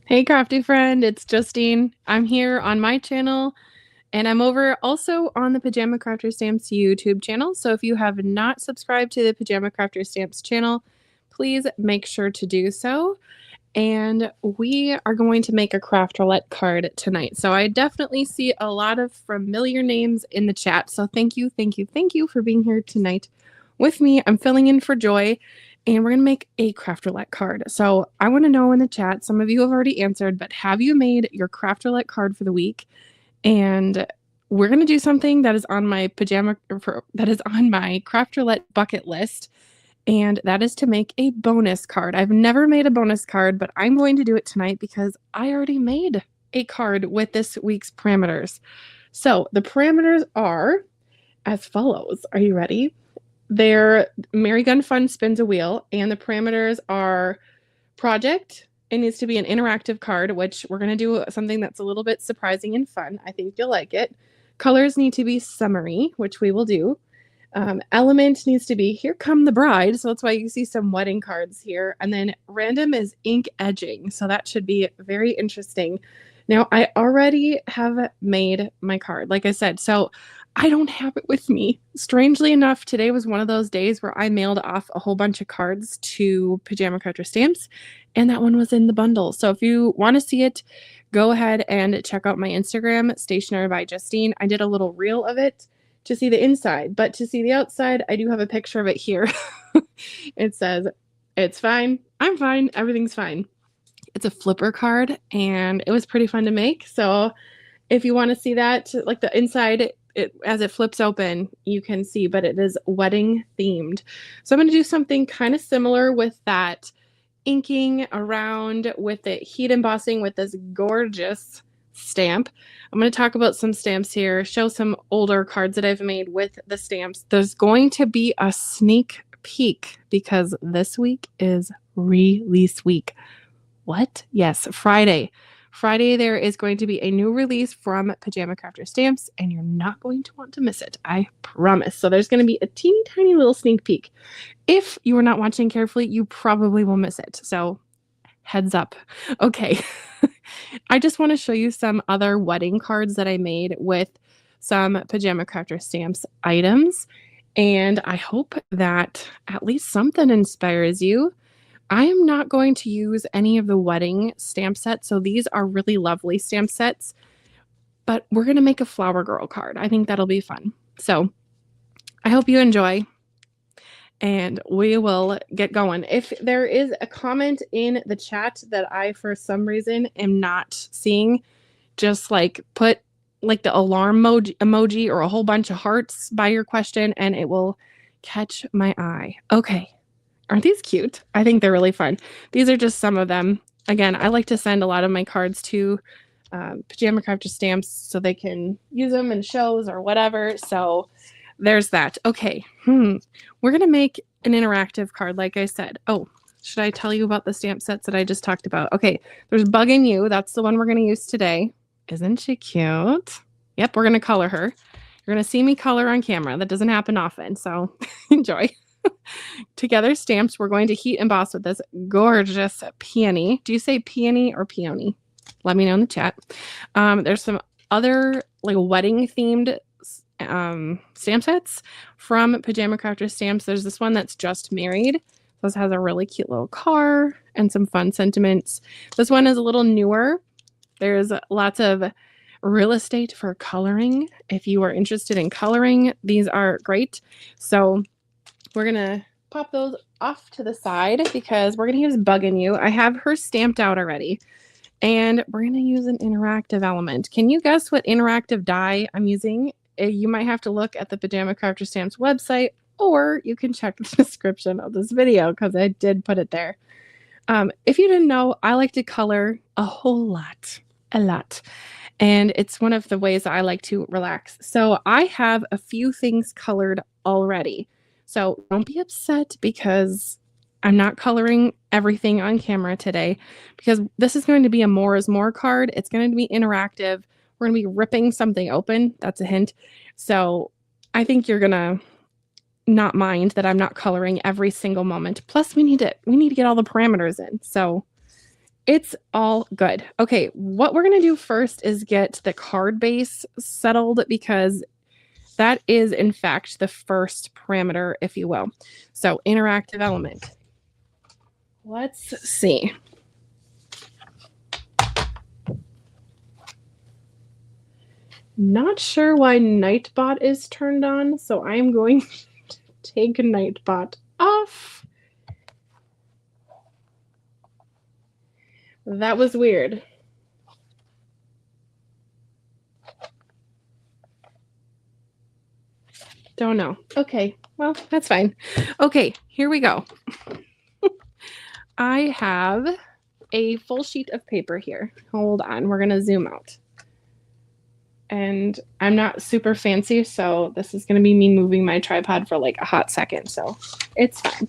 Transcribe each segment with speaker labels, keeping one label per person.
Speaker 1: Hey, crafty friend, it's Justine. I'm here on my channel and I'm over also on the Pajama Crafter Stamps YouTube channel. So if you have not subscribed to the Pajama Crafter Stamps channel, please make sure to do so. And we are going to make a craft roulette card tonight. So I definitely see a lot of familiar names in the chat. So thank you, thank you, thank you for being here tonight with me. I'm filling in for Joy and we're going to make a craft roulette card. So I want to know in the chat, some of you have already answered, but have you made your craft roulette card for the week? And we're going to do something that is on my craft roulette bucket list. And that is to make a bonus card. I've never made a bonus card, but I'm going to do it tonight because I already made a card with this week's parameters. So the parameters are as follows. Are you ready? They're Mary Gun Fun spins a wheel, and the parameters are project. It needs to be an interactive card, which we're going to do something that's a little bit surprising and fun. I think you'll like it. Colors need to be summery, which we will do. Element needs to be Here Come the Bride. So that's why you see some wedding cards here. And then random is ink edging. So that should be very interesting. Now, I already have made my card, like I said. So I don't have it with me. Strangely enough, today was one of those days where I mailed off a whole bunch of cards to Pajama Crafter Stamps, and that one was in the bundle. So if you want to see it, go ahead and check out my Instagram, Stationery by Justine. I did a little reel of it to see the inside, but to see the outside, I do have a picture of it here. It says, "It's fine. I'm fine. Everything's fine." It's a flipper card, and it was pretty fun to make. So if you want to see that, like the inside, as it flips open, you can see, but it is wedding themed. So I'm going to do something kind of similar with that inking around with it, heat embossing with this gorgeous stamp. I'm going to talk about some stamps here, show some older cards that I've made with the stamps. There's going to be a sneak peek because this week is release week. What? Yes, Friday. Friday, there is going to be a new release from Pajama Crafter Stamps, and you're not going to want to miss it. I promise. So there's going to be a teeny tiny little sneak peek. If you are not watching carefully, you probably will miss it. So heads up. Okay. I just want to show you some other wedding cards that I made with some Pajama Crafter Stamps items. And I hope that at least something inspires you. I am not going to use any of the wedding stamp sets. So these are really lovely stamp sets, but we're going to make a flower girl card. I think that'll be fun. So I hope you enjoy and we will get going. If there is a comment in the chat that I, for some reason, am not seeing, just like put like the alarm emoji or a whole bunch of hearts by your question and it will catch my eye. Okay. Aren't these cute? I think they're really fun. These are just some of them. Again, I like to send a lot of my cards to Pajama Crafter Stamps so they can use them in shows or whatever. So there's that. Okay. We're going to make an interactive card, like I said. Oh, should I tell you about the stamp sets that I just talked about? Okay. There's Bugging You. That's the one we're going to use today. Isn't she cute? Yep. We're going to color her. You're going to see me color on camera. That doesn't happen often. So enjoy. Together Stamps, we're going to heat emboss with this gorgeous peony. Do you say peony or peony? Let me know in the chat. There's some other like wedding themed stamp sets from Pajama Crafter Stamps. There's this one that's just married. This has a really cute little car and some fun sentiments. This one is a little newer. There's lots of real estate for coloring. If you are interested in coloring, these are great. So we're going to pop those off to the side because we're going to use Buggin' You. I have her stamped out already. And we're going to use an interactive element. Can you guess what interactive die I'm using? You might have to look at the Pajama Crafter Stamps website, or you can check the description of this video because I did put it there. If you didn't know, I like to color a whole lot. A lot. And it's one of the ways that I like to relax. So I have a few things colored already. So don't be upset because I'm not coloring everything on camera today because this is going to be a more is more card. It's going to be interactive. We're going to be ripping something open. That's a hint. So I think you're going to not mind that I'm not coloring every single moment. Plus we need to get all the parameters in. So It's all good. Okay, what we're gonna do first is get the card base settled because that is, in fact, the first parameter, if you will. So interactive element. Let's see. Not sure why Nightbot is turned on, so I'm going to take Nightbot off. That was weird. Don't know. Okay, well, that's fine. Okay, here we go. I have a full sheet of paper here. Hold on, we're gonna zoom out. And I'm not super fancy, so this is gonna be me moving my tripod for like a hot second, so it's fine.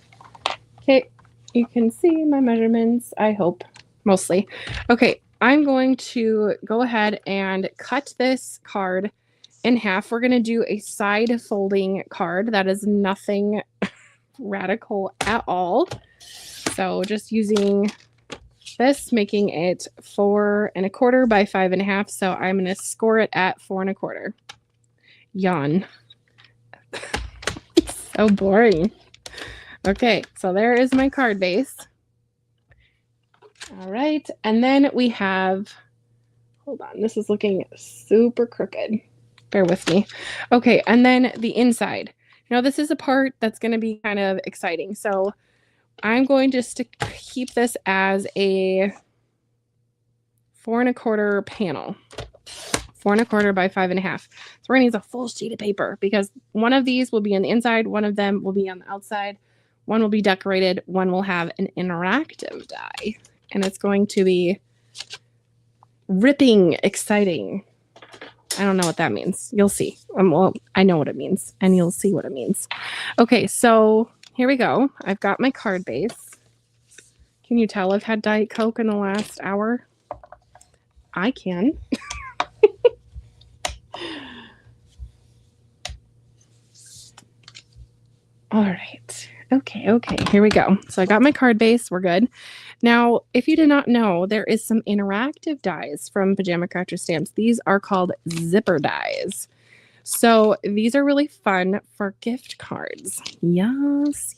Speaker 1: Okay, you can see my measurements, I hope, mostly. Okay, I'm going to go ahead and cut this card in half. We're gonna do a side folding card. That is nothing radical at all. So just using this, making it 4 1/4 by 5 1/2. So I'm going to score it at 4 1/4. Yawn. So boring. Okay, so there is my card base. All right, and then we have, hold on, this is looking super crooked. Bear with me. Okay, and then the inside. Now this is a part that's going to be kind of exciting. So I'm going just to keep this as a 4 1/4 panel. 4 1/4 by 5 1/2. So we're going to use a full sheet of paper because one of these will be on the inside, one of them will be on the outside, one will be decorated, one will have an interactive die. And it's going to be ripping exciting. I don't know what that means. You'll see. Well, I know what it means, and you'll see what it means. Okay, so here we go. I've got my card base. Can you tell I've had Diet Coke in the last hour? I can. All right. Okay, here we go. So I got my card base. We're good. Now, if you did not know, there is some interactive dies from Pajama Crafter Stamps. These are called zipper dies. So these are really fun for gift cards. Yes.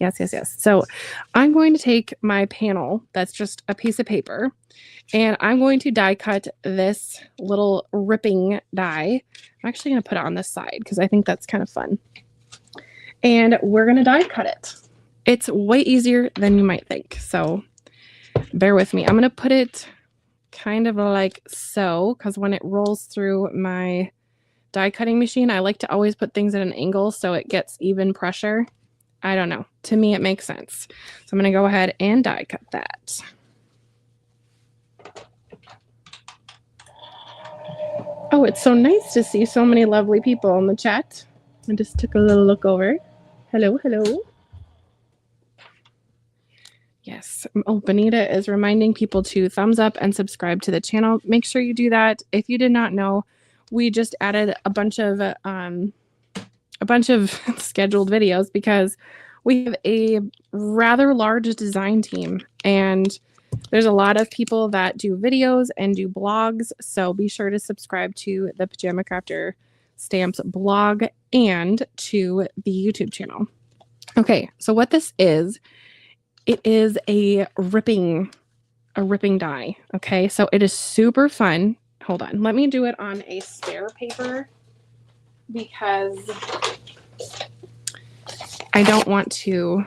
Speaker 1: So I'm going to take my panel, that's just a piece of paper, and I'm going to die cut this little ripping die. I'm actually going to put it on this side because I think that's kind of fun. And we're going to die cut it. It's way easier than you might think. So bear with me. I'm going to put it kind of like so, because when it rolls through my die cutting machine, I like to always put things at an angle so it gets even pressure. I don't know. To me, it makes sense. So I'm going to go ahead and die cut that. Oh, it's so nice to see so many lovely people in the chat. I just took a little look over. Hello. Yes. Oh, Benita is reminding people to thumbs up and subscribe to the channel. Make sure you do that. If you did not know, we just added a bunch of scheduled videos because we have a rather large design team, and there's a lot of people that do videos and do blogs. So be sure to subscribe to the Pajama Crafter Stamps blog and to the YouTube channel. Okay, so what this is, it is a ripping die. Okay, so it is super fun. Hold on, let me do it on a spare paper because I don't want to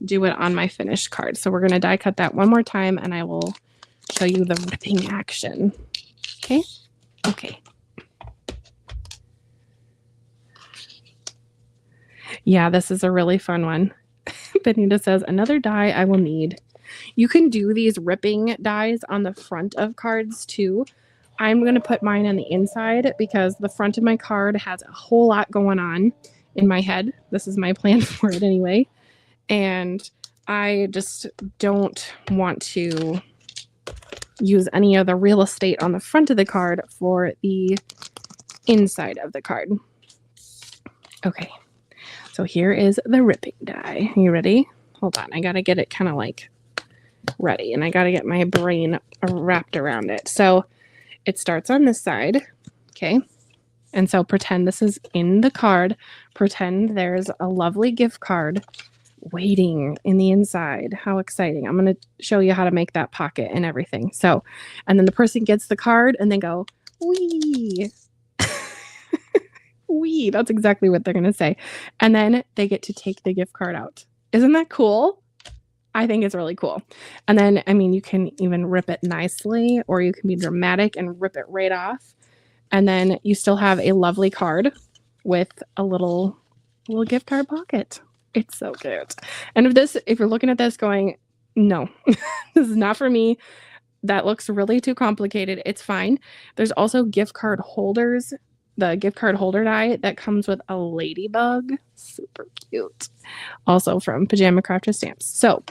Speaker 1: do it on my finished card. So we're going to die cut that one more time and I will show you the ripping action. Okay. Yeah, this is a really fun one. Benita says, another die I will need. You can do these ripping dies on the front of cards too. I'm going to put mine on the inside because the front of my card has a whole lot going on in my head. This is my plan for it anyway. And I just don't want to use any of the real estate on the front of the card for the inside of the card. Okay, so here is the ripping die. Are you ready? Hold on, I gotta get it kind of like ready, and I got to get my brain wrapped around it. So it starts on this side, okay? And so pretend this is in the card. Pretend there's a lovely gift card waiting in the inside. How exciting. I'm going to show you how to make that pocket and everything. So, and then the person gets the card and they go, wee. Wee. That's exactly what they're going to say. And then they get to take the gift card out. Isn't that cool? I think it's really cool. And then, I mean, you can even rip it nicely, or you can be dramatic and rip it right off. And then you still have a lovely card with a little gift card pocket. It's so cute. And if you're looking at this going, no, this is not for me, that looks really too complicated, it's fine. There's also gift card holders, the gift card holder die that comes with a ladybug. Super cute. Also from Pajama Crafted Stamps. So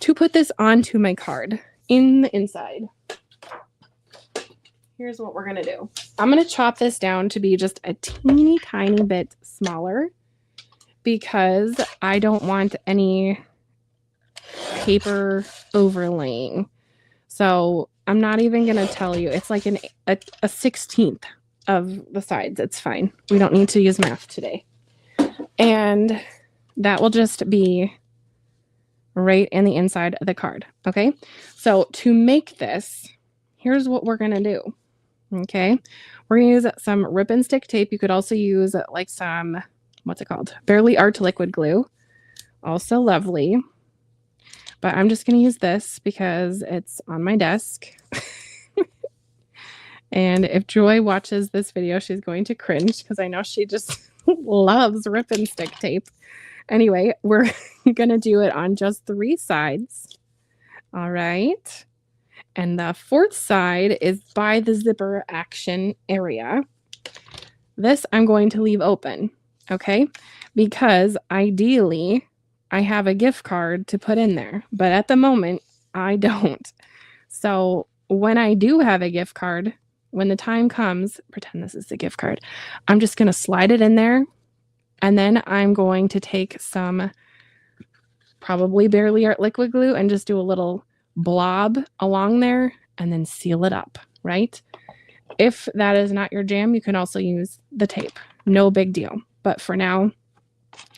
Speaker 1: to put this onto my card in the inside, here's what we're going to do. I'm going to chop this down to be just a teeny tiny bit smaller because I don't want any paper overlaying. So I'm not even going to tell you. It's like a 16th of the sides. It's fine. We don't need to use math today. And that will just be right in the inside of the card. Okay. So to make this, here's what we're going to do. Okay. We're going to use some rip and stick tape. You could also use like some, what's it called? Barely Art liquid glue. Also lovely. But I'm just going to use this because it's on my desk. And if Joy watches this video, she's going to cringe because I know she just loves rip and stick tape. Anyway, we're going to do it on just 3 sides. All right. And the 4th side is by the zipper action area. This I'm going to leave open, okay? Because ideally, I have a gift card to put in there. But at the moment, I don't. So when I do have a gift card, when the time comes, pretend this is the gift card, I'm just going to slide it in there. And then I'm going to take some probably Barely Art liquid glue and just do a little blob along there and then seal it up, right? If that is not your jam, you can also use the tape. No big deal. But for now,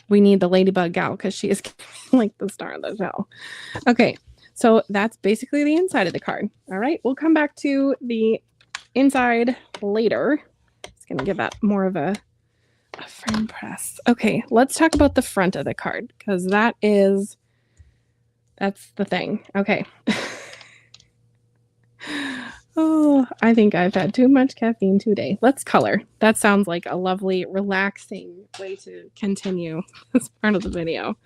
Speaker 1: we need the ladybug gal because she is like the star of the show. Okay, so that's basically the inside of the card. All right, we'll come back to the inside later. It's going to give that more of a frame press. Okay, let's talk about the front of the card because that's the thing. Okay. Oh, I think I've had too much caffeine today. Let's color. That sounds like a lovely, relaxing way to continue this part of the video.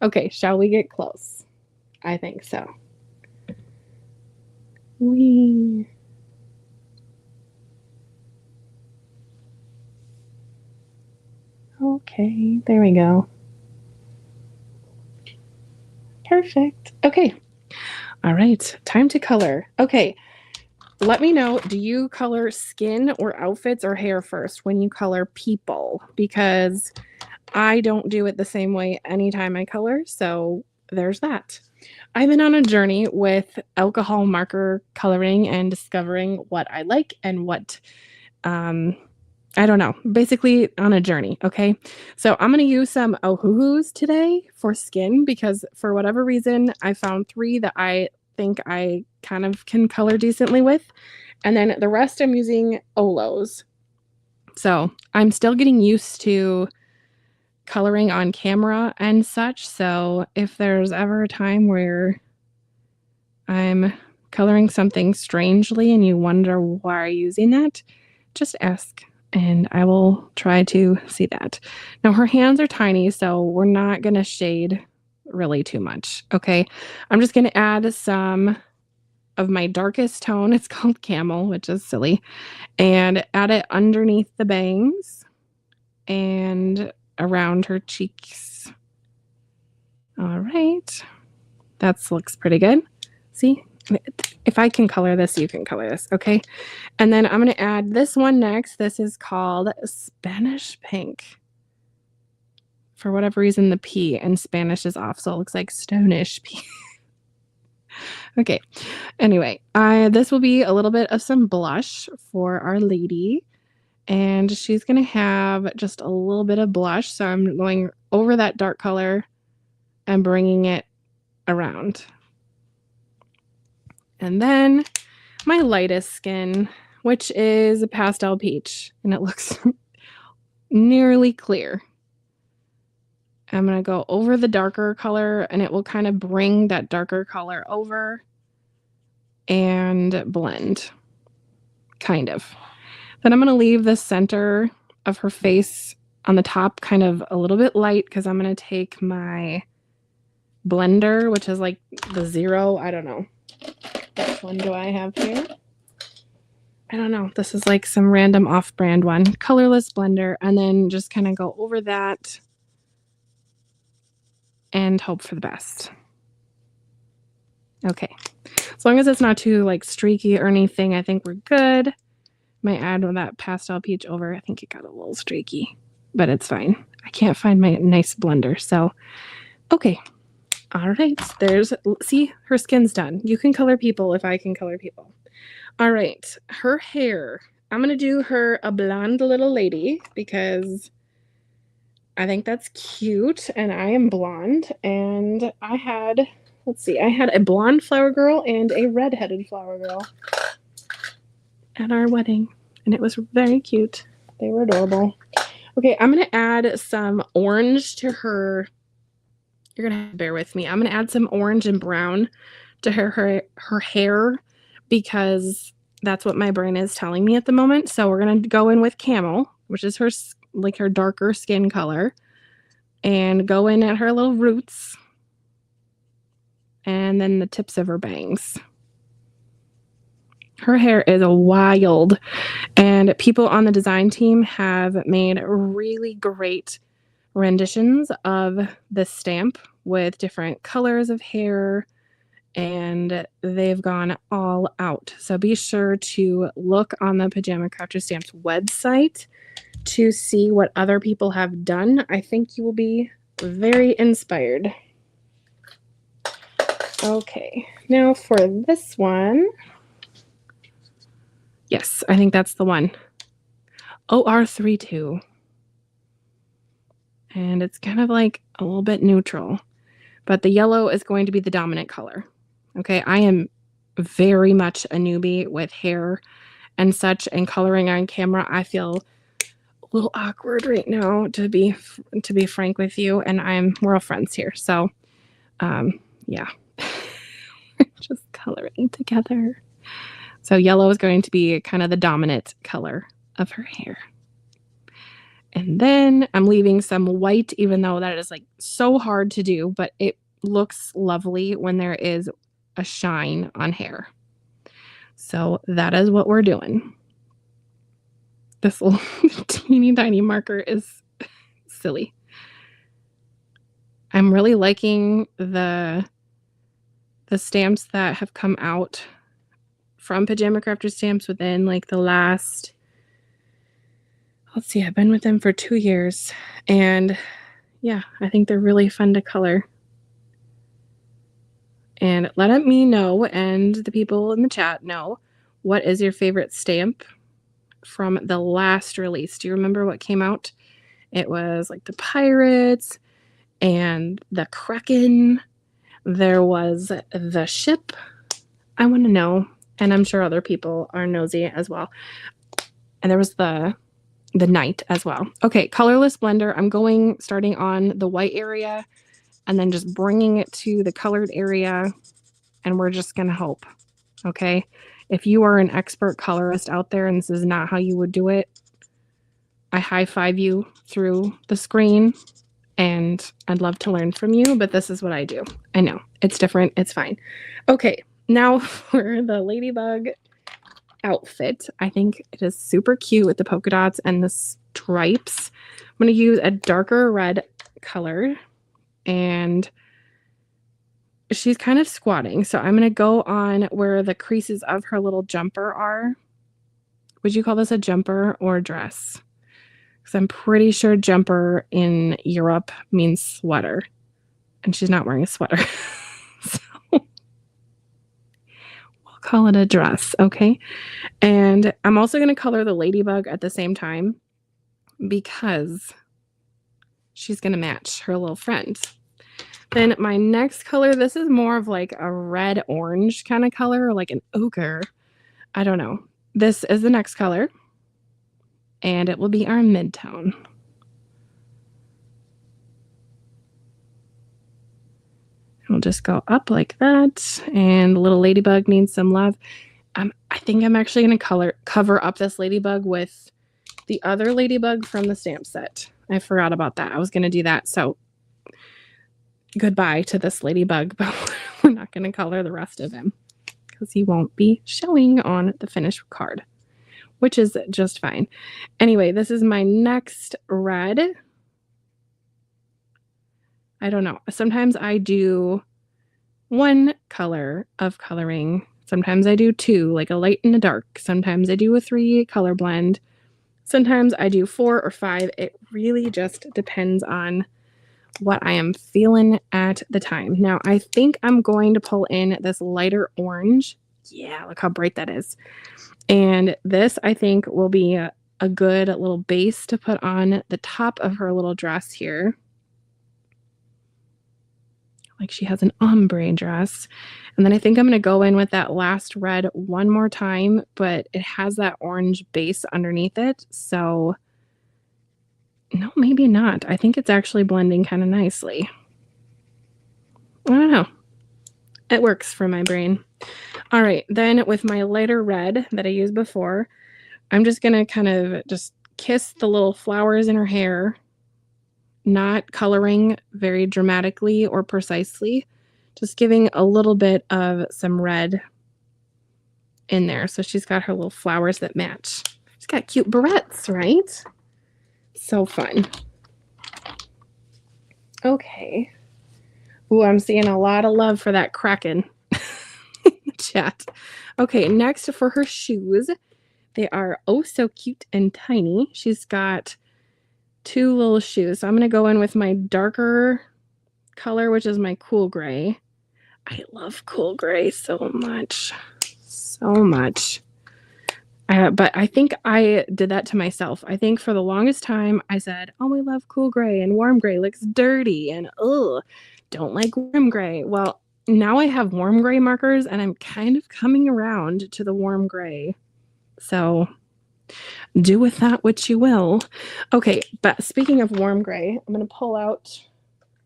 Speaker 1: Okay, shall we get close? I think so. Okay, there we go. Perfect. Okay. All right, time to color. Okay, let me know, do you color skin or outfits or hair first when you color people? Because I don't do it the same way anytime I color, so there's that. I've been on a journey with alcohol marker coloring and discovering what I like and what, I don't know, basically on a journey, okay? So I'm going to use some Ohuhus today for skin because for whatever reason, I found 3 that I think I kind of can color decently with. And then the rest I'm using Olos. So I'm still getting used to coloring on camera and such. So if there's ever a time where I'm coloring something strangely and you wonder why I'm using that, just ask and I will try to see that. Now her hands are tiny, so we're not going to shade really too much. Okay. I'm just going to add some of my darkest tone. It's called Camel, which is silly, and add it underneath the bangs and around her cheeks. All right. That looks pretty good. See, if I can color this, you can color this. Okay. And then I'm going to add this one next. This is called Spanish Pink. For whatever reason, the P in Spanish is off, so it looks like Stonish P. Okay. Anyway, this will be a little bit of some blush for our lady, and she's gonna have just a little bit of blush, so I'm going over that dark color and bringing it around. And then my lightest skin, which is a pastel peach, and it looks nearly clear. I'm gonna go over the darker color, and it will kind of bring that darker color over and blend, kind of. Then I'm gonna leave the center of her face on the top kind of a little bit light because I'm gonna take my blender, which is like the 0. I don't know. Which one do I have here? I don't know. This is like some random off-brand one. Colorless blender, and then just kind of go over that and hope for the best. Okay. As long as it's not too like streaky or anything, I think we're good. Might add that pastel peach over. I think it got a little streaky, but it's fine. I can't find my nice blender, so okay. All right, see, her skin's done. You can color people if I can color people. All right, her hair. I'm gonna do her a blonde little lady because I think that's cute, and I am blonde, and I had, let's see, I had a blonde flower girl and a red-headed flower girl at our wedding, and it was very cute. They were adorable. Okay, I'm gonna add some orange to her. You're gonna have to bear with me. I'm gonna add some orange and brown to her hair because that's what my brain is telling me at the moment. So we're gonna go in with camel, which is her darker skin color, and go in at her little roots and then the tips of her bangs. Her hair is wild, and people on the design team have made really great renditions of this stamp with different colors of hair, and they've gone all out. So be sure to look on the Pajama Crafter Stamps website to see what other people have done. I think you will be very inspired. Okay, now for this one. Yes, I think that's the one. OR32. And it's kind of like a little bit neutral, but the yellow is going to be the dominant color. Okay, I am very much a newbie with hair and such, and coloring on camera. I feel a little awkward right now, to be frank with you, and we're all friends here, so yeah. We're just coloring together. So yellow is going to be kind of the dominant color of her hair. And then I'm leaving some white, even though that is like so hard to do, but it looks lovely when there is a shine on hair. So that is what we're doing. This little teeny tiny marker is silly. I'm really liking the stamps that have come out from Pajama Crafter Stamps within like the last, let's see, I've been with them for 2 years, and yeah, I think they're really fun to color. And let me know, and the people in the chat know, what is your favorite stamp from the last release? Do you remember what came out? It was like the pirates and the Kraken. There was the ship. I want to know, and I'm sure other people are nosy as well. And there was the knight as well. Okay, colorless blender. I'm starting on the white area and then just bringing it to the colored area, and we're just gonna hope. Okay, if you are an expert colorist out there and this is not how you would do it, I high five you through the screen, and I'd love to learn from you, but this is what I do. I know it's different, it's fine. Okay, now for the ladybug outfit. I think it is super cute with the polka dots and the stripes. I'm going to use a darker red color, and she's kind of squatting, so I'm going to go on where the creases of her little jumper are. Would you call this a jumper or a dress? Because I'm pretty sure jumper in Europe means sweater, and she's not wearing a sweater. So call it a dress, okay? And I'm also gonna color the ladybug at the same time because she's gonna match her little friend. Then my next color, this is more of like a red-orange kind of color, or like an ochre. I don't know. This is the next color, and it will be our mid-tone. We'll just go up like that, and the little ladybug needs some love. I think I'm actually going to cover up this ladybug with the other ladybug from the stamp set. I forgot about that. I was going to do that, so goodbye to this ladybug, but we're not going to color the rest of him because he won't be showing on the finished card, which is just fine. Anyway, this is my next red. I don't know. Sometimes I do one color of coloring. Sometimes I do two, like a light and a dark. Sometimes I do a 3 color blend. Sometimes I do 4 or 5. It really just depends on what I am feeling at the time. Now, I think I'm going to pull in this lighter orange. Yeah, look how bright that is. And this, I think, will be a good little base to put on the top of her little dress here. Like she has an ombre dress. And then I think I'm going to go in with that last red one more time, but it has that orange base underneath it. So no, maybe not. I think it's actually blending kind of nicely. I don't know. It works for my brain. All right, then with my lighter red that I used before, I'm just going to kind of just kiss the little flowers in her hair, not coloring very dramatically or precisely, just giving a little bit of some red in there. So she's got her little flowers that match. She's got cute barrettes, right? So fun. Okay. Ooh, I'm seeing a lot of love for that Kraken in the chat. Okay, next for her shoes. They are oh so cute and tiny. She's got 2 little shoes. So I'm going to go in with my darker color, which is my cool gray. I love cool gray so much. So much. But I think I did that to myself. I think for the longest time I said, oh, I love cool gray, and warm gray looks dirty, and ugh, don't like warm gray. Well, now I have warm gray markers, and I'm kind of coming around to the warm gray. So do with that what you will. Okay, but speaking of warm gray, I'm going to pull out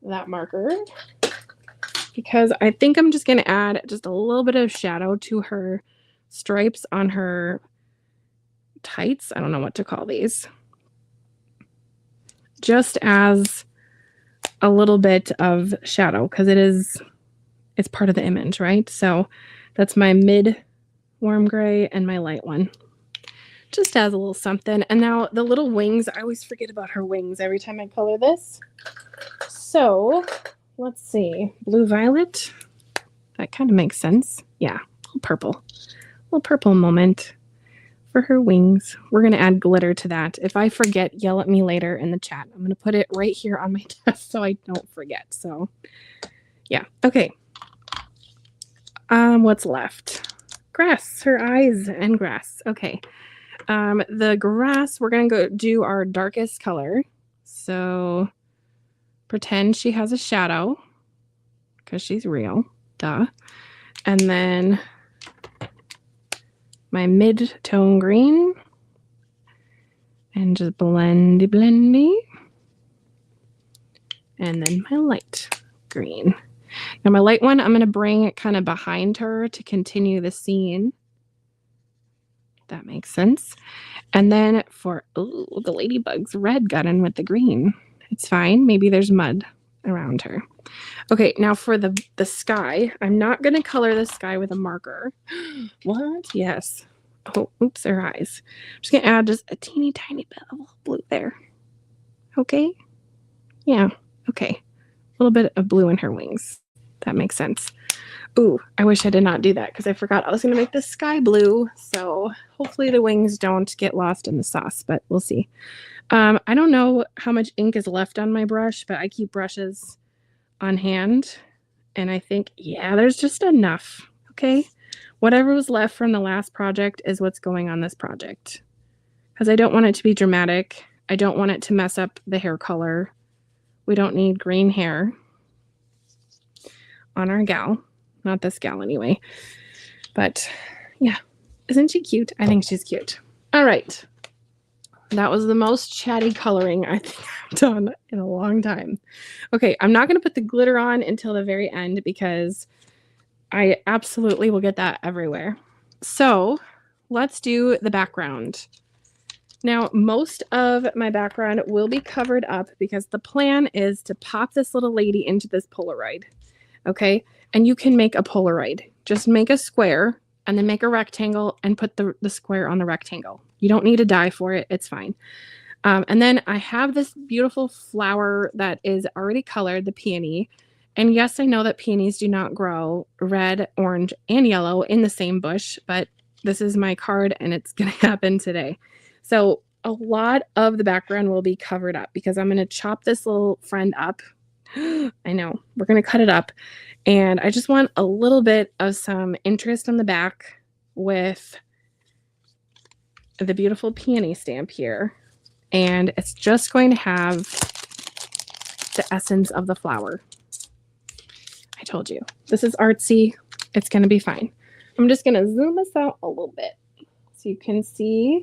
Speaker 1: that marker because I think I'm just going to add just a little bit of shadow to her stripes on her tights. I don't know what to call these. Just as a little bit of shadow because it's part of the image, right? So that's my mid warm gray and my light one. Just as a little something. And now the little wings, I always forget about her wings every time I color this. So let's see. Blue violet. That kind of makes sense. Yeah, a little purple. A little purple moment for her wings. We're going to add glitter to that. If I forget, yell at me later in the chat. I'm going to put it right here on my desk so I don't forget. So yeah. Okay. What's left? Grass. Her eyes and grass. Okay. The grass, we're going to go do our darkest color. So pretend she has a shadow because she's real. Duh. And then my mid-tone green. And just blendy. And then my light green. Now my light one, I'm going to bring it kind of behind her to continue the scene. That makes sense. And then for the ladybug's red got in with the green. It's fine. Maybe there's mud around her. Okay, now for the sky, I'm not going to color the sky with a marker. What? Yes. Oh, oops, her eyes. I'm just going to add just a teeny tiny bit of blue there. Okay? Yeah, okay. A little bit of blue in her wings. That makes sense. Ooh, I wish I did not do that because I forgot I was going to make this sky blue. So hopefully the wings don't get lost in the sauce, but we'll see. I don't know how much ink is left on my brush, but I keep brushes on hand. And I think, yeah, there's just enough. Okay. whatever was left from the last project is what's going on this project. Because I don't want it to be dramatic. I don't want it to mess up the hair color. We don't need green hair on our gal. Not this gal anyway. But yeah, isn't she cute? I think she's cute. All right. That was the most chatty coloring I think I've done in a long time. Okay, I'm not going to put the glitter on until the very end because I absolutely will get that everywhere. So let's do the background. Now, most of my background will be covered up because the plan is to pop this little lady into this Polaroid. Okay, and you can make a Polaroid. Just make a square and then make a rectangle and put the square on the rectangle. You don't need a die for it. It's fine. And then I have this beautiful flower that is already colored, the peony. And yes, I know that peonies do not grow red, orange, and yellow in the same bush, but this is my card and it's going to happen today. So a lot of the background will be covered up because I'm going to chop this little friend up. I know, we're going to cut it up. And I just want a little bit of some interest on the back with the beautiful peony stamp here. And it's just going to have the essence of the flower. I told you, this is artsy. It's going to be fine. I'm just going to zoom this out a little bit so you can see.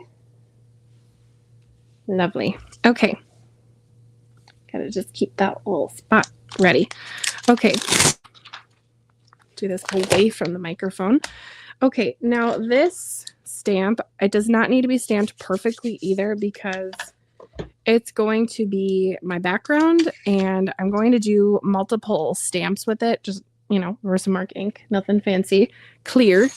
Speaker 1: Lovely. Okay. Gotta just keep that little spot ready. Okay. Do this away from the microphone. Okay, now this stamp, it does not need to be stamped perfectly either because it's going to be my background and I'm going to do multiple stamps with it. Just, you know, Versamark ink, nothing fancy, clear.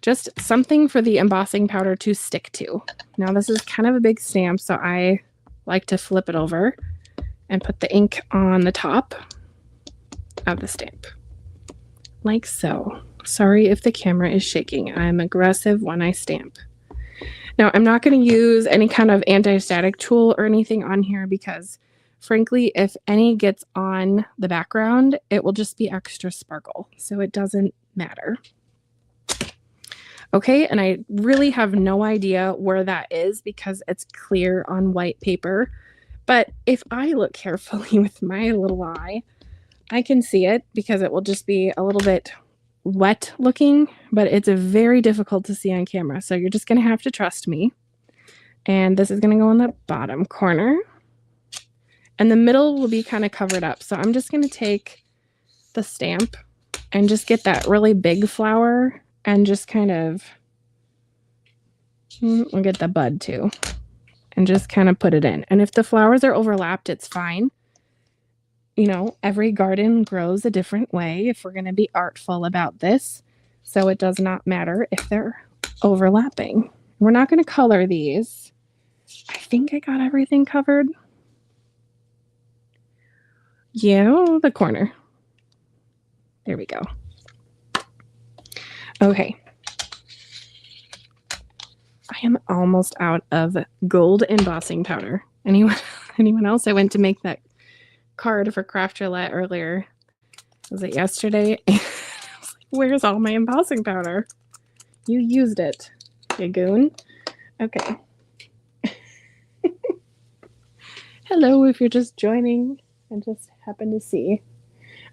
Speaker 1: Just something for the embossing powder to stick to. Now this is kind of a big stamp, so I like to flip it over and put the ink on the top of the stamp. Like so. Sorry if the camera is shaking. I'm aggressive when I stamp. Now, I'm not going to use any kind of anti-static tool or anything on here because, frankly, if any gets on the background, it will just be extra sparkle. So it doesn't matter. Okay, and I really have no idea where that is because it's clear on white paper. But if I look carefully with my little eye, I can see it because it will just be a little bit wet looking, but it's very difficult to see on camera. So you're just going to have to trust me. And this is going to go in the bottom corner. And the middle will be kind of covered up. So I'm just going to take the stamp and just get that really big flower and just kind of, we'll get the bud too, and just kind of put it in. And if the flowers are overlapped, it's fine. You know, every garden grows a different way if we're going to be artful about this. So it does not matter if they're overlapping. We're not going to color these. I think I got everything covered. Yeah, the corner. There we go. Okay. I am almost out of gold embossing powder. Anyone else? I went to make that card for Craft Roulette earlier. Was it yesterday? I was like, where's all my embossing powder? You used it, you goon. Okay. Hello, if you're just joining and just happen to see.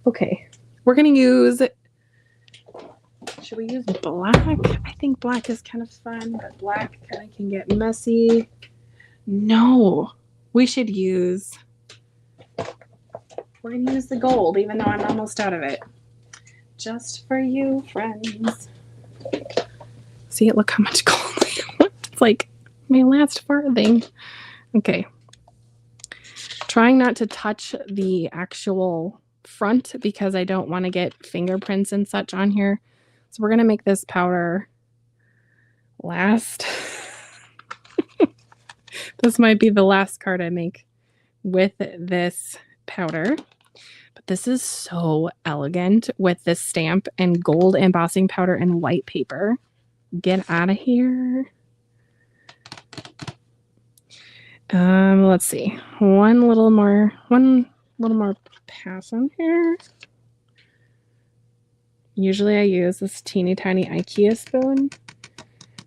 Speaker 1: Okay, we're gonna use, should we use black? I think black is kind of fun, but black kind of can get messy. No, we should use, we're gonna use the gold, even though I'm almost out of it. Just for you, friends. See, look how much gold I have. It's like my last farthing. Okay. Trying not to touch the actual front because I don't want to get fingerprints and such on here. So we're going to make this powder last. This might be the last card I make with this powder. But this is so elegant with this stamp and gold embossing powder and white paper. Get out of here. Let's see. One little more pass on here. Usually I use this teeny tiny IKEA spoon,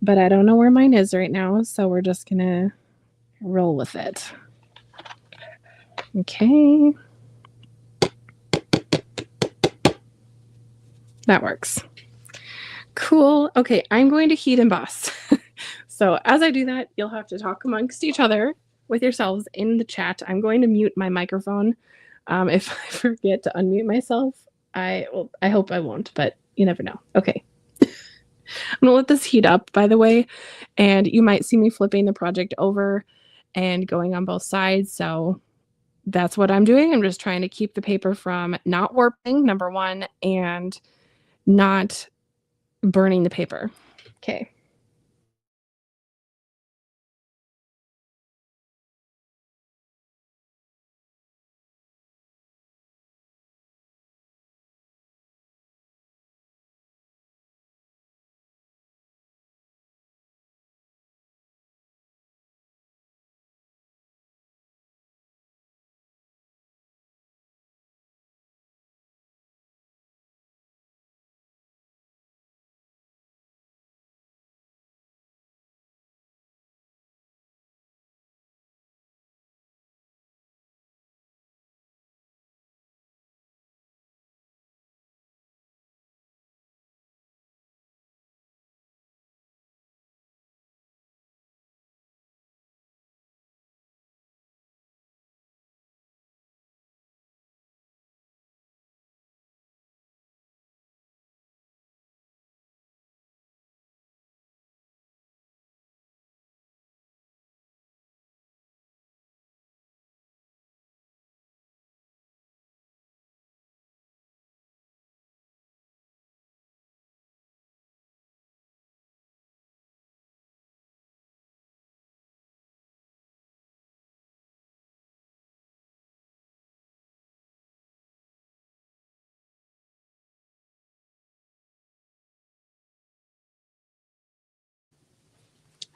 Speaker 1: but I don't know where mine is right now, so we're just gonna roll with it. Okay. That works. Cool. Okay, I'm going to heat emboss. So as I do that, you'll have to talk amongst each other with yourselves in the chat. I'm going to mute my microphone. If I forget to unmute myself, I hope I won't, but you never know. Okay. I'm gonna let this heat up, by the way, and you might see me flipping the project over and going on both sides. So that's what I'm doing. I'm just trying to keep the paper from not warping, number one, and not burning the paper. Okay.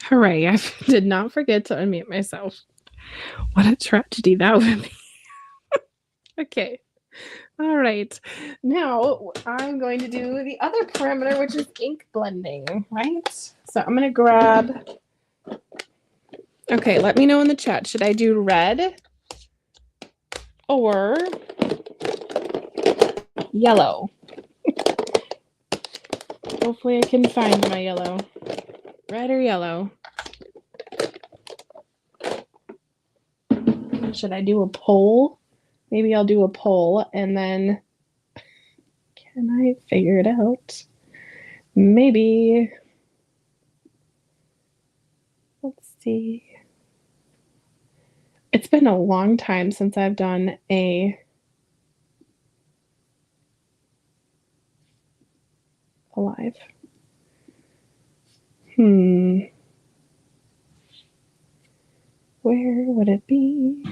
Speaker 1: Hooray, I did not forget to unmute myself. What a tragedy that would be. Okay. All right. Now I'm going to do the other parameter, which is ink blending, right? So I'm going to grab. Okay, let me know in the chat. Should I do red or yellow? Hopefully I can find my yellow. Red or yellow? Should I do a poll? Maybe I'll do a poll and then can I figure it out? Maybe. Let's see. It's been a long time since I've done a live. Where would it be?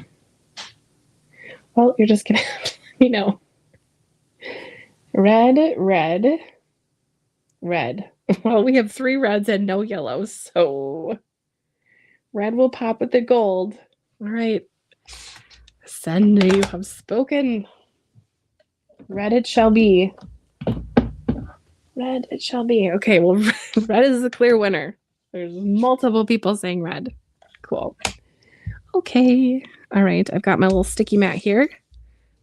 Speaker 1: Well, you're just gonna have to let me know. Red, red, red. Well, we have 3 reds and no yellows, so red will pop with the gold. All right. Send, you have spoken. Red it shall be. Red it shall be. Okay, well, red is the clear winner. There's multiple people saying red. Cool. Okay. All right, I've got my little sticky mat here.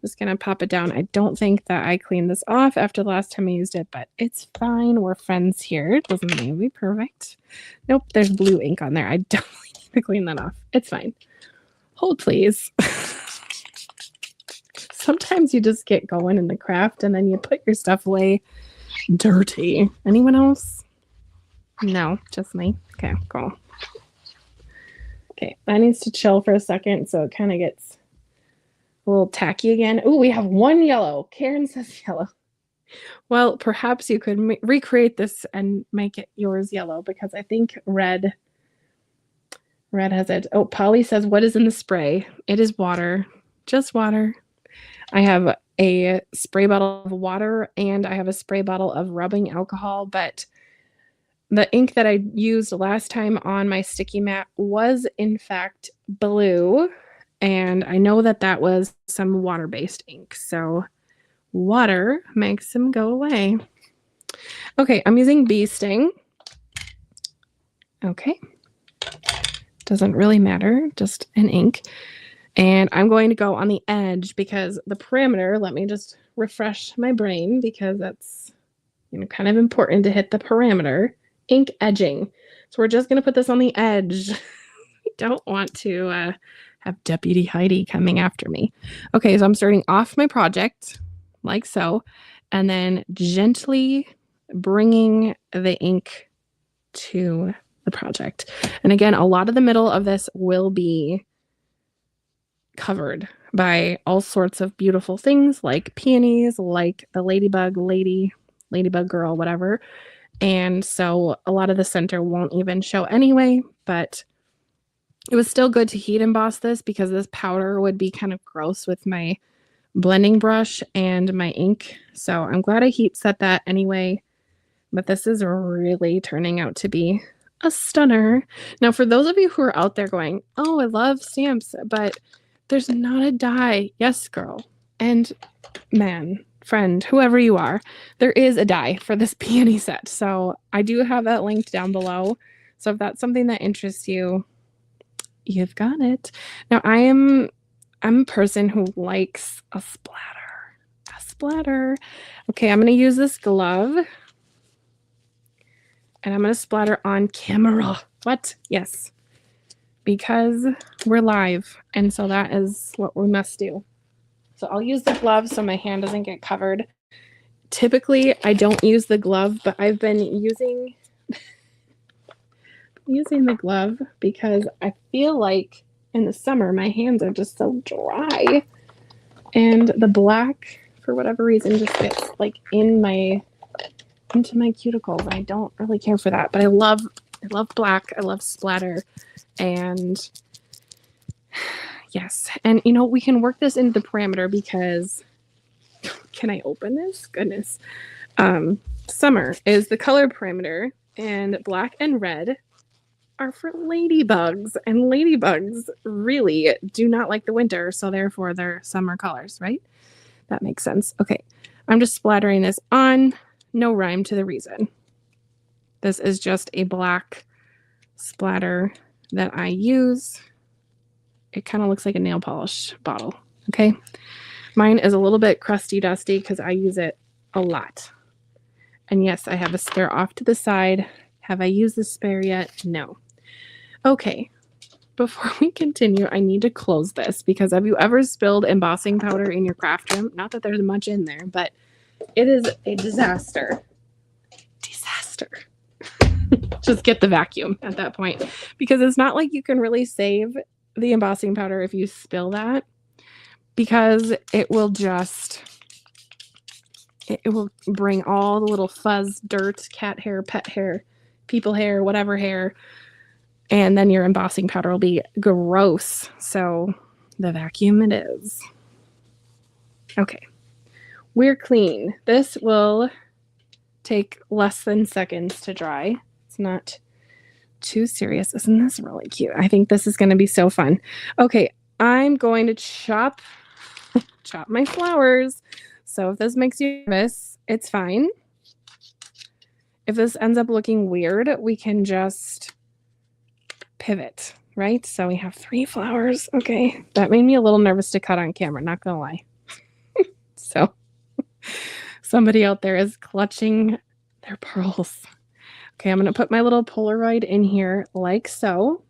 Speaker 1: Just gonna pop it down. I don't think that I cleaned this off after the last time I used it, but it's fine. We're friends here. It doesn't mean to be perfect. Nope, there's blue ink on there. I definitely need to clean that off. It's fine. Hold, please. Sometimes you just get going in the craft and then you put your stuff away dirty. Anyone else? No, just me. Okay, cool. Okay, that needs to chill for a second so it kind of gets a little tacky again. Oh, we have 1 yellow. Karen says yellow. Well, perhaps you could recreate this and make it yours yellow because I think red has it. Oh, Polly says, what is in the spray? It is water, just water. I have a spray bottle of water and I have a spray bottle of rubbing alcohol, but the ink that I used last time on my sticky mat was in fact blue, and I know that that was some water-based ink, so water makes them go away. Okay, I'm using bee sting. Okay. Doesn't really matter, just an ink. And I'm going to go on the edge because the parameter, let me just refresh my brain because that's, kind of important to hit the parameter. Ink edging. So we're just going to put this on the edge. I don't want to have Deputy Heidi coming after me. Okay, so I'm starting off my project like so, and then gently bringing the ink to the project. And again, a lot of the middle of this will be covered by all sorts of beautiful things like peonies, like the ladybug girl, whatever. And so a lot of the center won't even show anyway, but it was still good to heat emboss this because this powder would be kind of gross with my blending brush and my ink. So I'm glad I heat set that anyway, but this is really turning out to be a stunner. Now, for those of you who are out there going, oh, I love stamps, but there's not a die. Yes, girl. And man, friend, whoever you are, there is a die for this peony set. So I do have that linked down below. So if that's something that interests you, you've got it. Now I'm a person who likes a splatter. A splatter. Okay, I'm going to use this glove. And I'm going to splatter on camera. What? Yes. Because we're live. And so that is what we must do. So I'll use the glove so my hand doesn't get covered. Typically, I don't use the glove, but I've been using the glove because I feel like in the summer, my hands are just so dry. And the black, for whatever reason, just gets like into my cuticles. I don't really care for that, but I love black. I love splatter. And yes, and we can work this into the parameter because can I open this? Goodness. Summer is the color parameter, and black and red are for ladybugs, and ladybugs really do not like the winter, so therefore they're summer colors, right? That makes sense. Okay, I'm just splattering this on. No rhyme to the reason. This is just a black splatter that I use. It kind of looks like a nail polish bottle, okay? Mine is a little bit crusty dusty because I use it a lot. And yes, I have a spare off to the side. Have I used the spare yet? No. Okay, before we continue, I need to close this because have you ever spilled embossing powder in your craft room? Not that there's much in there, but it is a disaster. Disaster. Just get the vacuum at that point because it's not like you can really save the embossing powder if you spill that because it will bring all the little fuzz, dirt, cat hair, pet hair, people hair, whatever hair, and then your embossing powder will be gross. So the vacuum it is. Okay, we're clean. This will take less than seconds to dry. It's not too serious. Isn't this really cute? I think this is going to be so fun. Okay, I'm going to chop my flowers. So if this makes you nervous, it's fine. If this ends up looking weird, we can just pivot, right? So we have 3 flowers. Okay, that made me a little nervous to cut on camera, not gonna lie. So somebody out there is clutching their pearls. Okay, I'm gonna put my little Polaroid in here like so.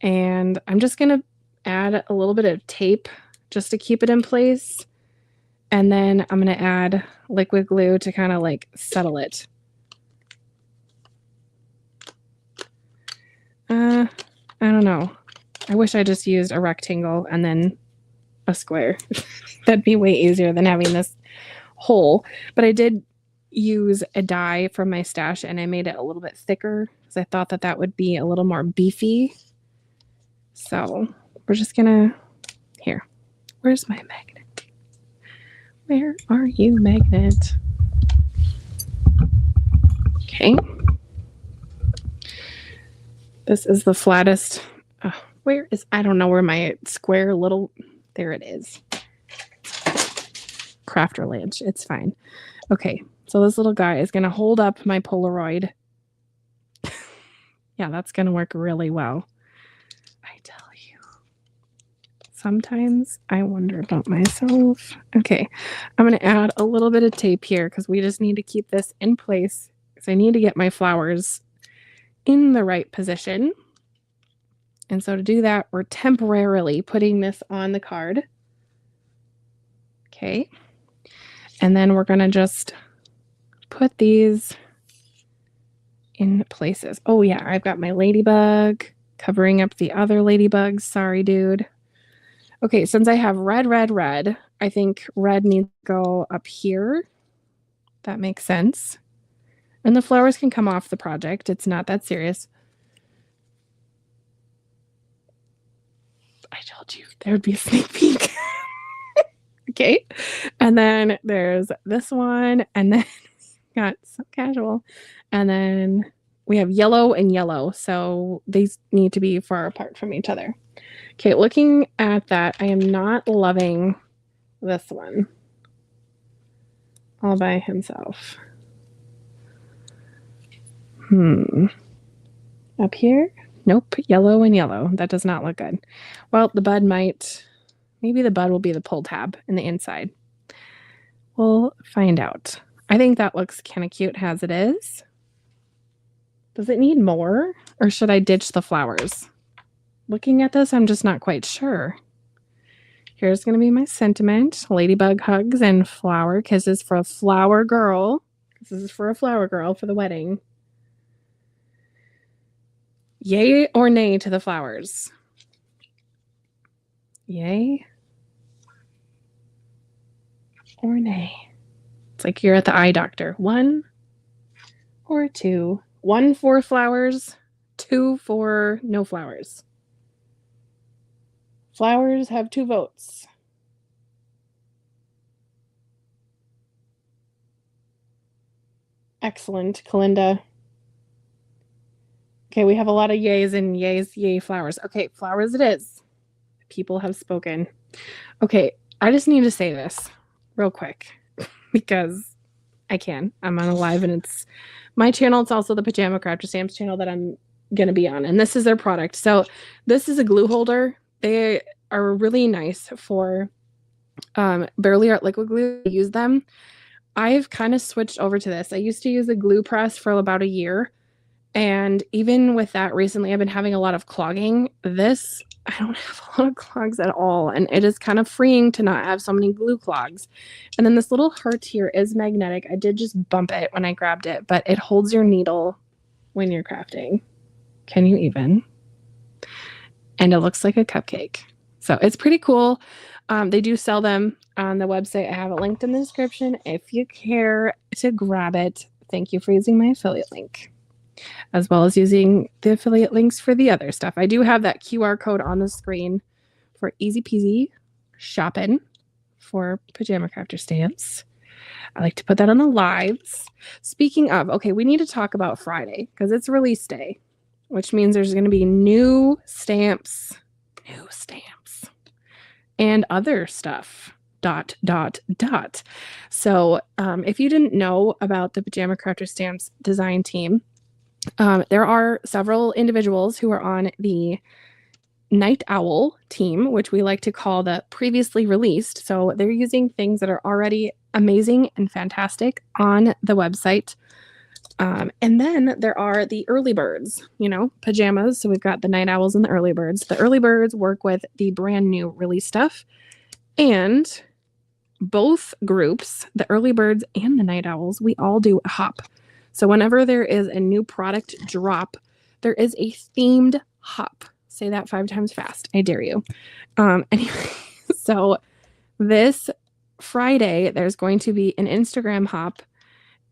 Speaker 1: And I'm just gonna add a little bit of tape just to keep it in place. And then I'm gonna add liquid glue to kind of like settle it. I don't know. I wish I just used a rectangle and then a square. That'd be way easier than having this hole. But I did use a die from my stash and I made it a little bit thicker because I thought that would be a little more beefy. So we're just gonna, here, where's my magnet? Where are you, magnet? Okay. This is the flattest. I don't know where my square little, there it is. Crafter ledge. It's fine. Okay, so this little guy is going to hold up my Polaroid. Yeah, that's going to work really well. I tell you. Sometimes I wonder about myself. Okay, I'm going to add a little bit of tape here because we just need to keep this in place because I need to get my flowers in the right position. And so to do that, we're temporarily putting this on the card. Okay. And then we're going to just put these in places. Oh yeah, I've got my ladybug covering up the other ladybugs. Sorry, dude. Okay, since I have red, I think red needs to go up here. That makes sense. And the flowers can come off the project. It's not that serious. I told you there would be a sneak peek. Okay. And then there's this one. And then got so casual. And then we have yellow and yellow. So these need to be far apart from each other. Okay, looking at that, I am not loving this one all by himself. Up here? Nope, yellow and yellow. That does not look good. Well, the bud might, maybe the bud will be the pull tab in the inside. We'll find out. I think that looks kind of cute as it is. Does it need more, or should I ditch the flowers? Looking at this, I'm just not quite sure. Here's going to be my sentiment. Ladybug hugs and flower kisses for a flower girl. This is for a flower girl for the wedding. Yay or nay to the flowers? Yay or nay? It's like you're at the eye doctor. 1 or 2. 1 for flowers, 2 for no flowers. Flowers have 2 votes. Excellent, Kalinda. Okay, we have a lot of yays and yays, yay flowers. Okay, flowers it is. People have spoken. Okay, I just need to say this real quick because I can. I'm on a live and it's my channel. It's also the Pajama Crafter Stamps channel that I'm going to be on. And this is their product. So this is a glue holder. They are really nice for Barely Art liquid glue. I use them. I've kind of switched over to this. I used to use a glue press for about a year. And even with that recently, I've been having a lot of clogging. This, I don't have a lot of clogs at all. And it is kind of freeing to not have so many glue clogs. And then this little heart here is magnetic. I did just bump it when I grabbed it, but it holds your needle when you're crafting. Can you even? And it looks like a cupcake. So it's pretty cool. They do sell them on the website. I have it linked in the description. If you care to grab it, thank you for using my affiliate link, as well as using the affiliate links for the other stuff. I do have that QR code on the screen for easy peasy shopping for Pajama Crafter stamps. I like to put that on the lives. Speaking of, okay, we need to talk about Friday because it's release day, which means there's going to be new stamps, and other stuff. ... So if you didn't know about the Pajama Crafter Stamps design team, there are several individuals who are on the Night Owl team, which we like to call the previously released. So they're using things that are already amazing and fantastic on the website. And then there are the early birds, pajamas. So we've got the Night Owls and the early birds. The early birds work with the brand new release stuff. And both groups, the early birds and the Night Owls, we all do a hop. So whenever there is a new product drop, there is a themed hop. Say that 5 times fast. I dare you. Anyway, so this Friday, there's going to be an Instagram hop,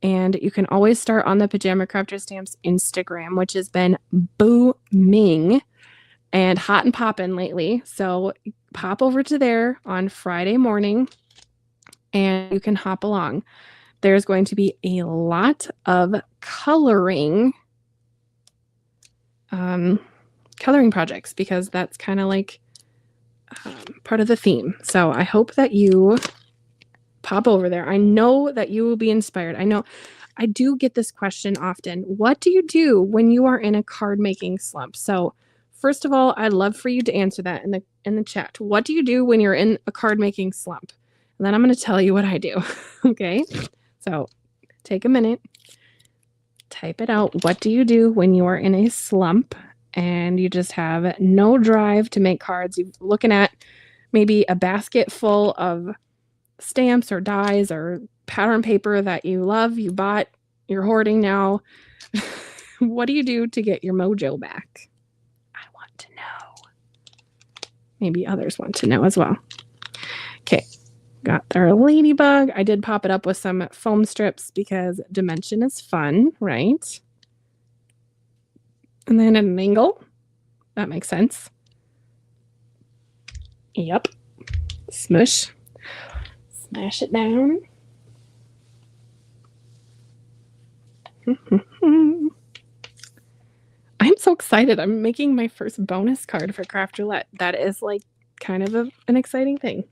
Speaker 1: and you can always start on the Pajama Crafter Stamps Instagram, which has been booming and hot and popping lately. So pop over to there on Friday morning and you can hop along. There's going to be a lot of coloring projects because that's kind of like part of the theme. So I hope that you pop over there. I know that you will be inspired. I know I do get this question often. What do you do when you are in a card making slump? So, first of all, I'd love for you to answer that in the chat. What do you do when you're in a card making slump? And then I'm going to tell you what I do. Okay? So, take a minute. Type it out. What do you do when you are in a slump and you just have no drive to make cards? You're looking at maybe a basket full of stamps or dies or pattern paper that you love, you bought, you're hoarding now. What do you do to get your mojo back? I want to know. Maybe others want to know as well. Okay, got our ladybug. I did pop it up with some foam strips because dimension is fun, right? And then an angle. That makes sense. Yep. Smush. Smash it down. I'm so excited. I'm making my first bonus card for Craft Roulette. That is like kind of an exciting thing.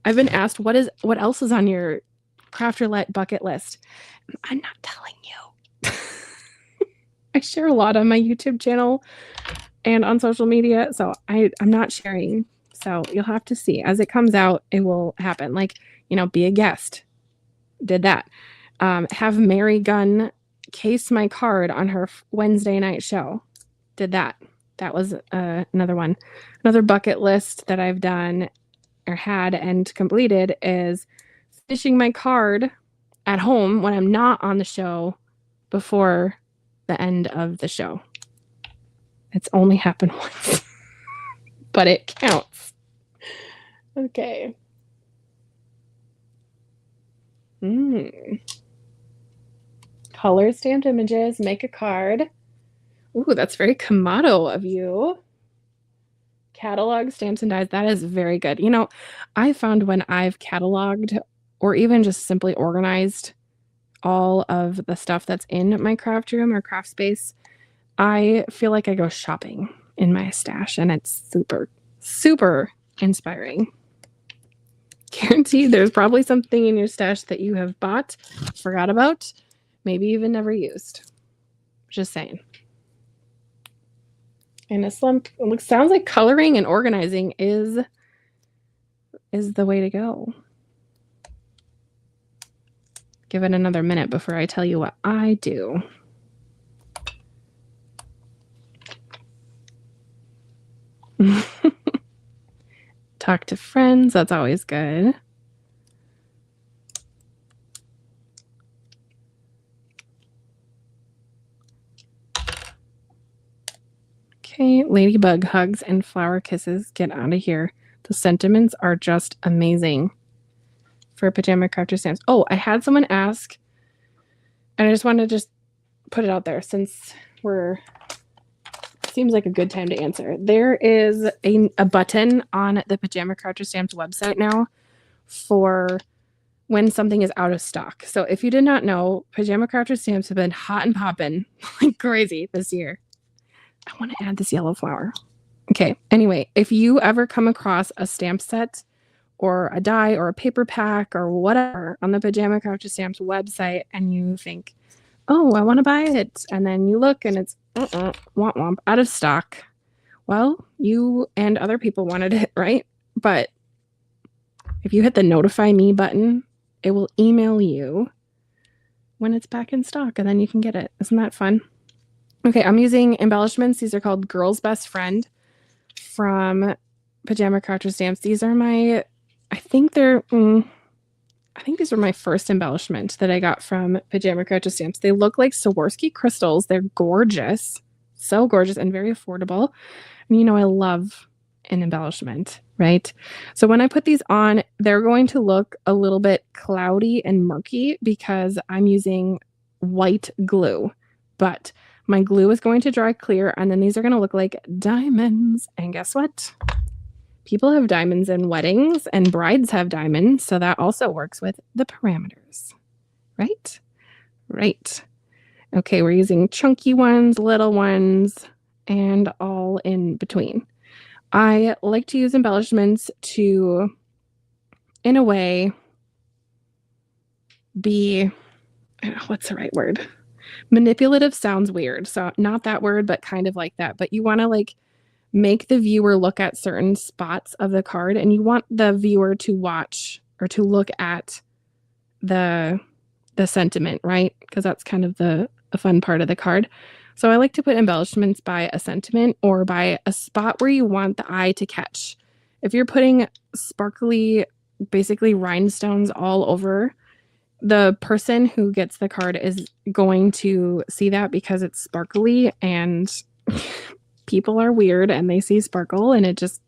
Speaker 1: I've been asked what else is on your Craft Roulette bucket list. I'm not telling you. I share a lot on my YouTube channel and on social media, so I'm not sharing. So you'll have to see. As it comes out, it will happen. Like, be a guest. Did that. Have Mary Gunn case my card on her Wednesday night show. Did that. That was another one. Another bucket list that I've done or had and completed is finishing my card at home when I'm not on the show before the end of the show. It's only happened once, but it counts. Okay. Color stamped images, make a card. Ooh, that's very Kamado of you. Catalog stamps and dies. That is very good. I found when I've cataloged or even just simply organized all of the stuff that's in my craft room or craft space, I feel like I go shopping in my stash, and it's super, super inspiring. Guaranteed there's probably something in your stash that you have bought, forgot about, maybe even never used. Just saying. In a slump, it sounds like coloring and organizing is the way to go. Give it another minute before I tell you what I do. Talk to friends, that's always good. Okay, ladybug hugs and flower kisses. Get out of here. The sentiments are just amazing for Pajama Crafter stamps. Oh, I had someone ask, and I just want to just put it out there since seems like a good time to answer. There is a button on the Pajama Crafter Stamps website now for when something is out of stock. So if you did not know, Pajama Crafter Stamps have been hot and popping like crazy this year. I want to add this yellow flower. Okay, anyway, if you ever come across a stamp set or a die or a paper pack or whatever on the Pajama Crafter Stamps website and you think, oh, I want to buy it, and then you look and it's womp womp, out of stock. Well, you and other people wanted it, right? But if you hit the notify me button, it will email you when it's back in stock, and then you can get it. Isn't that fun? Okay, I'm using embellishments. These are called Girl's Best Friend from Pajama Crafter Stamps. These are I think these were my first embellishment that I got from Pajama Crafter Stamps. They look like Swarovski crystals. They're gorgeous. So gorgeous and very affordable. And I love an embellishment, right? So when I put these on, they're going to look a little bit cloudy and murky because I'm using white glue. But my glue is going to dry clear, and then these are going to look like diamonds. And guess what? People have diamonds in weddings, and brides have diamonds, so that also works with the parameters, right? Right. Okay, we're using chunky ones, little ones, and all in between. I like to use embellishments to, in a way, be, what's the right word? Manipulative sounds weird. So not that word, but kind of like that. But you want to like make the viewer look at certain spots of the card, and you want the viewer to watch or to look at the sentiment, right? Because that's kind of the fun part of the card. So I like to put embellishments by a sentiment or by a spot where you want the eye to catch. If you're putting sparkly, basically rhinestones all over, the person who gets the card is going to see that because it's sparkly, and people are weird and they see sparkle, and it just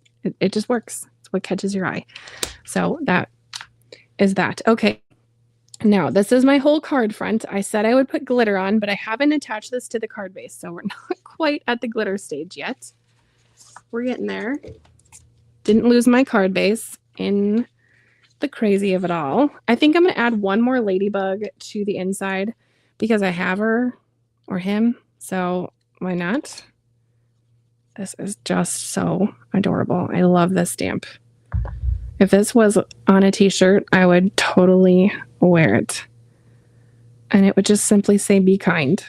Speaker 1: works. It's what catches your eye. So that is that. Okay. Now, this is my whole card front. I said I would put glitter on, but I haven't attached this to the card base, so we're not quite at the glitter stage yet. We're getting there. Didn't lose my card base in the crazy of it all. I think I'm going to add one more ladybug to the inside because I have her or him, so why not? This is just so adorable. I love this stamp. If this was on a t-shirt, I would totally wear it. And it would just simply say, be kind.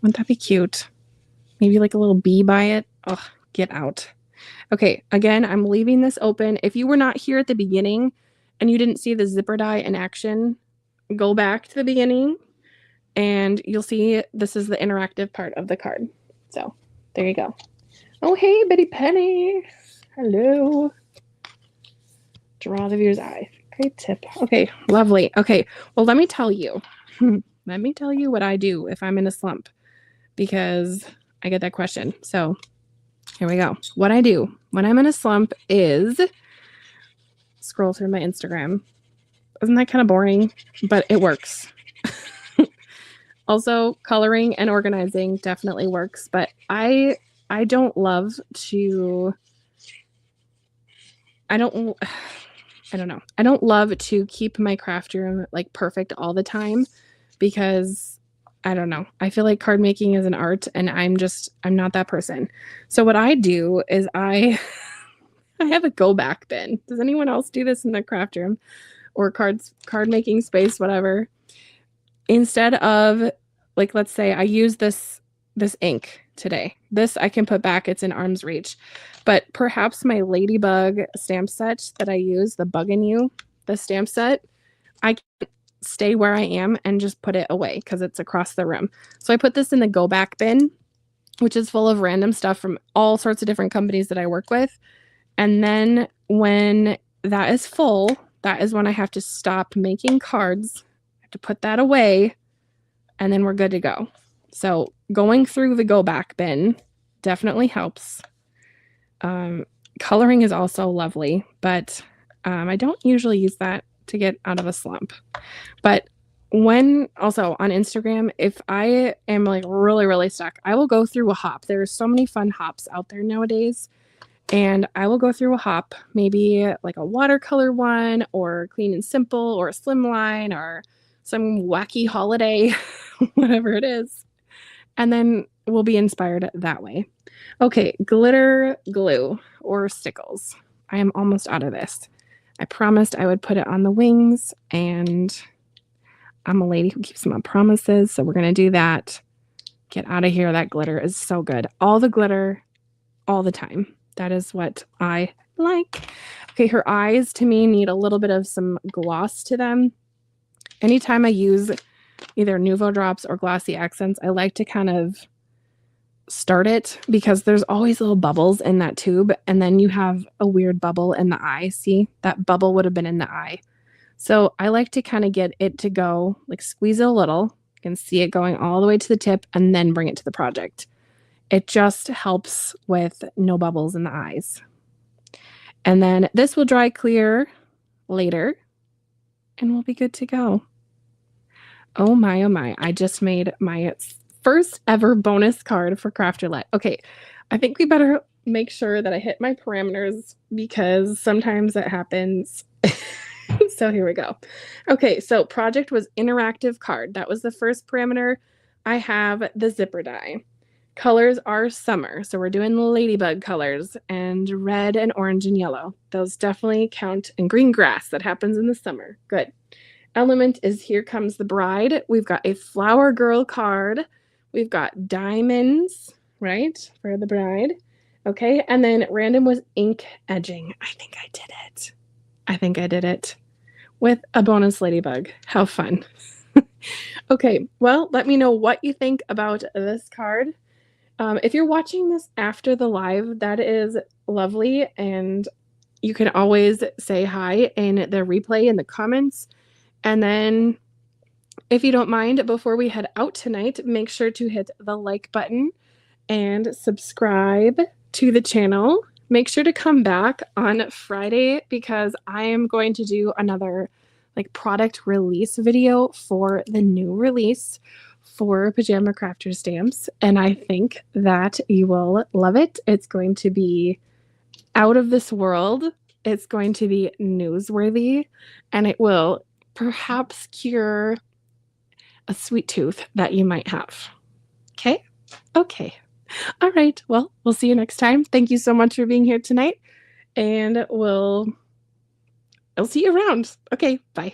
Speaker 1: Wouldn't that be cute? Maybe like a little bee by it. Oh, get out. Okay, again, I'm leaving this open. If you were not here at the beginning and you didn't see the zipper die in action, go back to the beginning and you'll see this is the interactive part of the card. So there you go. Oh, hey, Betty Penny. Hello. Draw the viewer's eye. Great tip. Okay, lovely. Okay, well, let me tell you. Let me tell you what I do if I'm in a slump, because I get that question. So here we go. What I do when I'm in a slump is scroll through my Instagram. Isn't that kind of boring? But it works. Also, coloring and organizing definitely works, but I don't love to, I don't know. I don't love to keep my craft room like perfect all the time because I don't know. I feel like card making is an art and I'm not that person. So what I do is I have a go back bin. Does anyone else do this in their craft room or card making space, whatever? Instead of, like, let's say I use this ink today. This I can put back, it's in arm's reach. But perhaps my ladybug stamp set that I use, the Bug in You, the stamp set, I can stay where I am and just put it away because it's across the room. So I put this in the go back bin, which is full of random stuff from all sorts of different companies that I work with. And then when that is full, that is when I have to stop making cards. I have to put that away, and then we're good to go. So going through the go back bin definitely helps. Coloring is also lovely, but I don't usually use that to get out of a slump. But when also on Instagram, if I am like really, really stuck, I will go through a hop. There's so many fun hops out there nowadays. And I will go through a hop, maybe like a watercolor one or clean and simple or a slimline or some wacky holiday, whatever it is. And then we'll be inspired that way. Okay, glitter glue or stickles. I am almost out of this. I promised I would put it on the wings, and I'm a lady who keeps my promises, so we're going to do that. Get out of here. That glitter is so good. All the glitter, all the time. That is what I like. Okay, her eyes to me need a little bit of some gloss to them. Anytime I use either Nuvo drops or glossy accents, I like to kind of start it because there's always little bubbles in that tube, and then you have a weird bubble in the eye. See, that bubble would have been in the eye. So I like to kind of get it to go, like squeeze it a little. You can see it going all the way to the tip and then bring it to the project. It just helps with no bubbles in the eyes. And then this will dry clear later and we'll be good to go. Oh my, I just made my first ever bonus card for Craft Roulette. Okay, I think we better make sure that I hit my parameters because sometimes that happens. So here we go. Okay, so project was interactive card. That was the first parameter. I have the zipper die. Colors are summer, so we're doing ladybug colors and red and orange and yellow. Those definitely count, and green grass, that happens in the summer. Good. element is Here Comes the Bride. We've got a flower girl card. We've got diamonds, right, for the bride. Okay, and then random was ink edging. I think I did it. I think I did it with a bonus ladybug. How fun. Okay, well, let me know what you think about this card. If you're watching this after the live, that is lovely, and you can always say hi in the replay in the comments. And then if you don't mind, before we head out tonight, make sure to hit the like button and subscribe to the channel. Make sure to come back on Friday because I am going to do another product release video for the new release for Pajama Crafter stamps, and I think that you will love it. It's going to be out of this world. It's going to be newsworthy, and it will perhaps cure a sweet tooth that you might have. Okay? Okay. All right. Well, we'll see you next time. Thank you so much for being here tonight, and I'll see you around. Okay, bye.